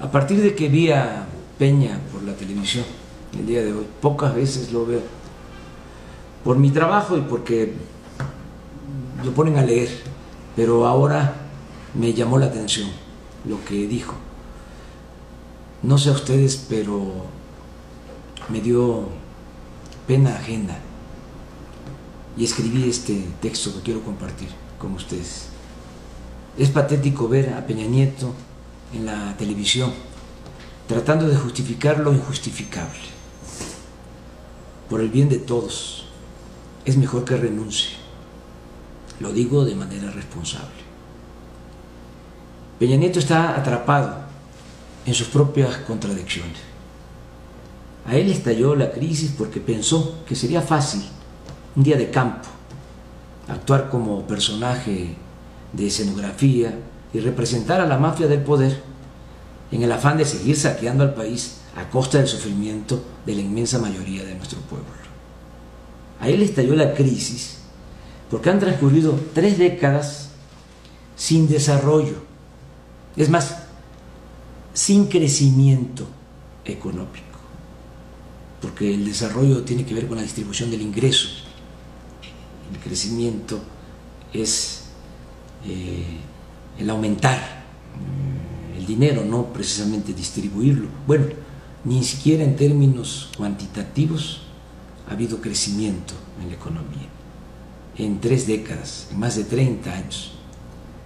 A partir de que vi a Peña por la televisión el día de hoy, pocas veces lo veo, por mi trabajo y porque lo ponen a leer, pero ahora me llamó la atención lo que dijo. No sé a ustedes, pero me dio pena ajena y escribí este texto que quiero compartir con ustedes. Es patético ver a Peña Nieto en la televisión tratando de justificar lo injustificable. Por el bien de todos, es mejor que renuncie. Lo digo de manera responsable. Peña Nieto está atrapado en sus propias contradicciones. A él estalló la crisis porque pensó que sería fácil, un día de campo, actuar como personaje de escenografía y representar a la mafia del poder en el afán de seguir saqueando al país a costa del sufrimiento de la inmensa mayoría de nuestro pueblo. A él estalló la crisis porque han transcurrido 3 décadas sin desarrollo, es más, sin crecimiento económico, porque el desarrollo tiene que ver con la distribución del ingreso. El crecimiento es el aumentar el dinero, no precisamente distribuirlo. Bueno, ni siquiera en términos cuantitativos ha habido crecimiento en la economía en 3 décadas, en más de 30 años.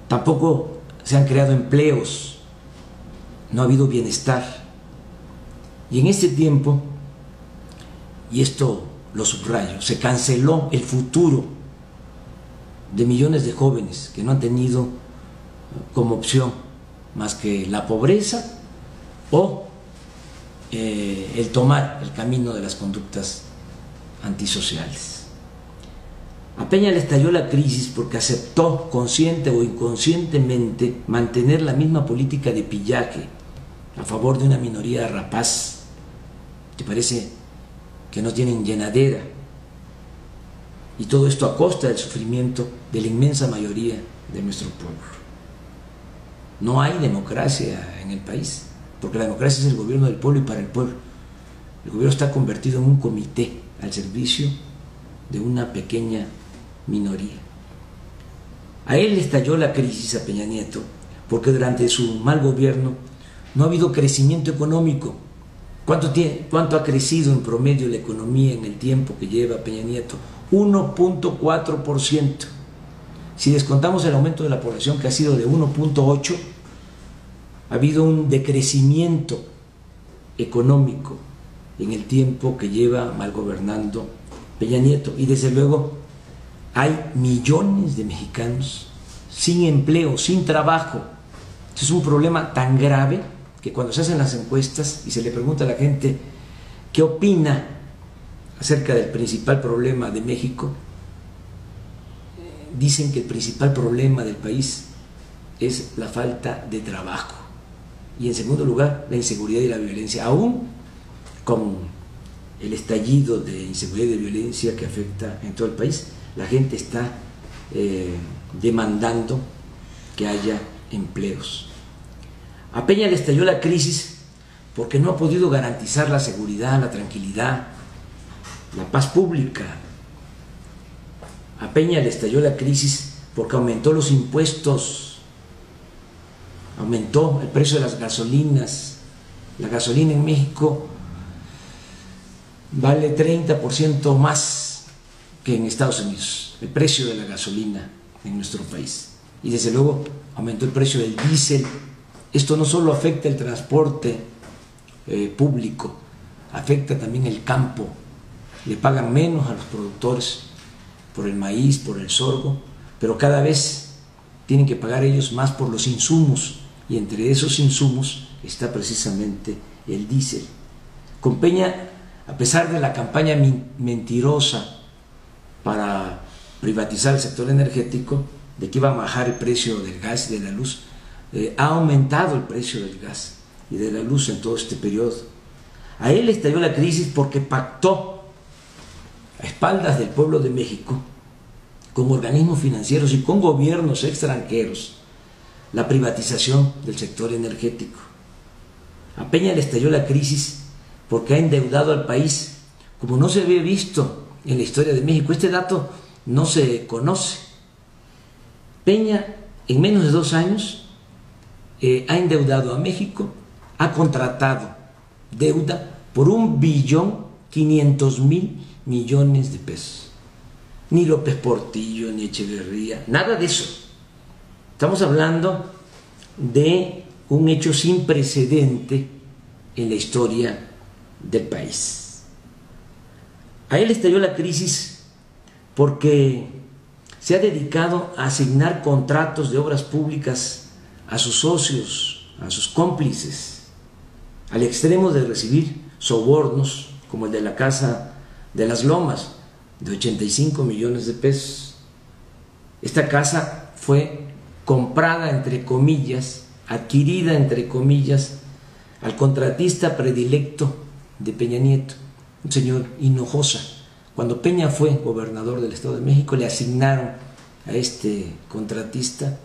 Tampoco se han creado empleos, no ha habido bienestar. Y en este tiempo, y esto lo subrayo, se canceló el futuro de millones de jóvenes que no han tenido como opción más que la pobreza o el tomar el camino de las conductas antisociales. A Peña le estalló la crisis porque aceptó consciente o inconscientemente mantener la misma política de pillaje a favor de una minoría rapaz que parece que no tienen llenadera, y todo esto a costa del sufrimiento de la inmensa mayoría de nuestro pueblo. No hay democracia en el país, porque la democracia es el gobierno del pueblo y para el pueblo. El gobierno está convertido en un comité al servicio de una pequeña minoría. A él le estalló la crisis, a Peña Nieto, porque durante su mal gobierno no ha habido crecimiento económico. ¿Cuánto ha crecido en promedio la economía en el tiempo que lleva Peña Nieto? 1.4%. Si descontamos el aumento de la población, que ha sido de 1.8%, ha habido un decrecimiento económico en el tiempo que lleva mal gobernando Peña Nieto. Y desde luego hay millones de mexicanos sin empleo, sin trabajo. Este es un problema tan grave que cuando se hacen las encuestas y se le pregunta a la gente qué opina acerca del principal problema de México, dicen que el principal problema del país es la falta de trabajo y en segundo lugar la inseguridad y la violencia, aún con el estallido de inseguridad y de violencia que afecta en todo el país. La gente está demandando que haya empleos. A Peña le estalló la crisis porque no ha podido garantizar la seguridad, la tranquilidad, la paz pública. A Peña le estalló la crisis porque aumentó los impuestos, aumentó el precio de las gasolinas. La gasolina en México vale 30% más que en Estados Unidos, el precio de la gasolina en nuestro país. Y desde luego aumentó el precio del diésel. Esto no solo afecta el transporte público, afecta también el campo. Le pagan menos a los productores por el maíz, por el sorgo, pero cada vez tienen que pagar ellos más por los insumos, y entre esos insumos está precisamente el diésel. Con Peña, a pesar de la campaña mentirosa para privatizar el sector energético, de que iba a bajar el precio del gas y de la luz, ha aumentado el precio del gas y de la luz en todo este periodo. A él le estalló la crisis porque pactó a espaldas del pueblo de México con organismos financieros y con gobiernos extranjeros la privatización del sector energético. A Peña le estalló la crisis porque ha endeudado al país como no se había visto en la historia de México. Este dato no se conoce. Peña, en menos de 2 años, ha endeudado a México, ha contratado deuda por 1.500.000.000.000 de pesos. Ni López Portillo, ni Echeverría, nada de eso. Estamos hablando de un hecho sin precedente en la historia del país. A él estalló la crisis porque se ha dedicado a asignar contratos de obras públicas a sus socios, a sus cómplices, al extremo de recibir sobornos como el de la Casa de las Lomas, de 85 millones de pesos. Esta casa fue comprada, entre comillas, adquirida, entre comillas, al contratista predilecto de Peña Nieto, un señor Hinojosa. Cuando Peña fue gobernador del Estado de México, le asignaron a este contratista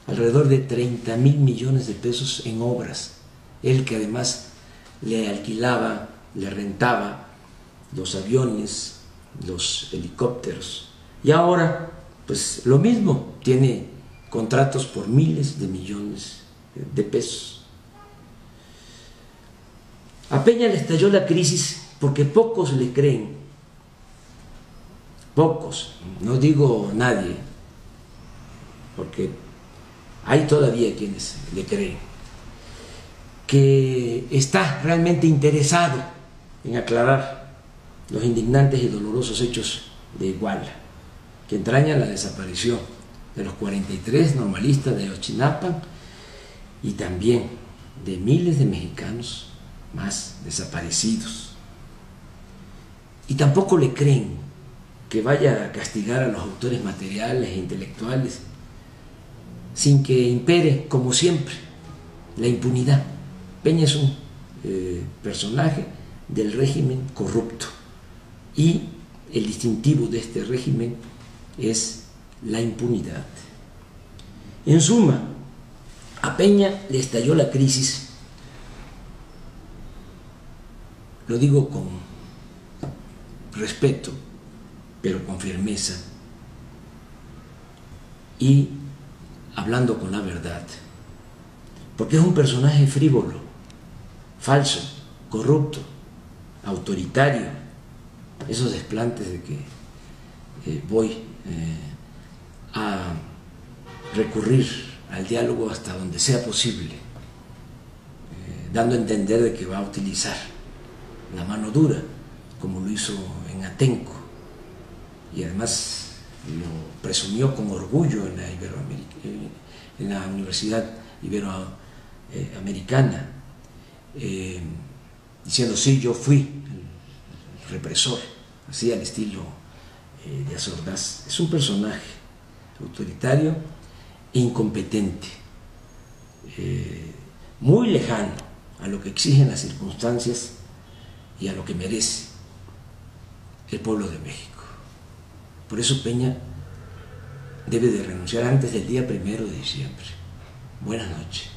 alrededor de 30,000 millones de pesos en obras. Él, que además le alquilaba, le rentaba los aviones, los helicópteros. Y ahora, pues lo mismo, tiene contratos por miles de millones de pesos. A Peña le estalló la crisis porque pocos le creen. Pocos, no digo nadie, porque hay todavía quienes le creen, que está realmente interesado en aclarar los indignantes y dolorosos hechos de Iguala, que entrañan la desaparición de los 43 normalistas de Ayotzinapa y también de miles de mexicanos más desaparecidos. Y tampoco le creen que vaya a castigar a los autores materiales e intelectuales sin que impere, como siempre, la impunidad. Peña es un personaje del régimen corrupto y el distintivo de este régimen es la impunidad. En suma, a Peña le estalló la crisis, lo digo con respeto, pero con firmeza y hablando con la verdad, porque es un personaje frívolo, falso, corrupto, autoritario. Esos desplantes de que voy a recurrir al diálogo hasta donde sea posible, dando a entender de que va a utilizar la mano dura, como lo hizo en Atenco, y además lo presumió con orgullo en la Universidad Iberoamericana, diciendo: sí, yo fui el represor, así al estilo de Díaz Ordaz. Es un personaje autoritario e incompetente, muy lejano a lo que exigen las circunstancias y a lo que merece el pueblo de México. Por eso Peña debe de renunciar antes del día 1 de diciembre. Buenas noches.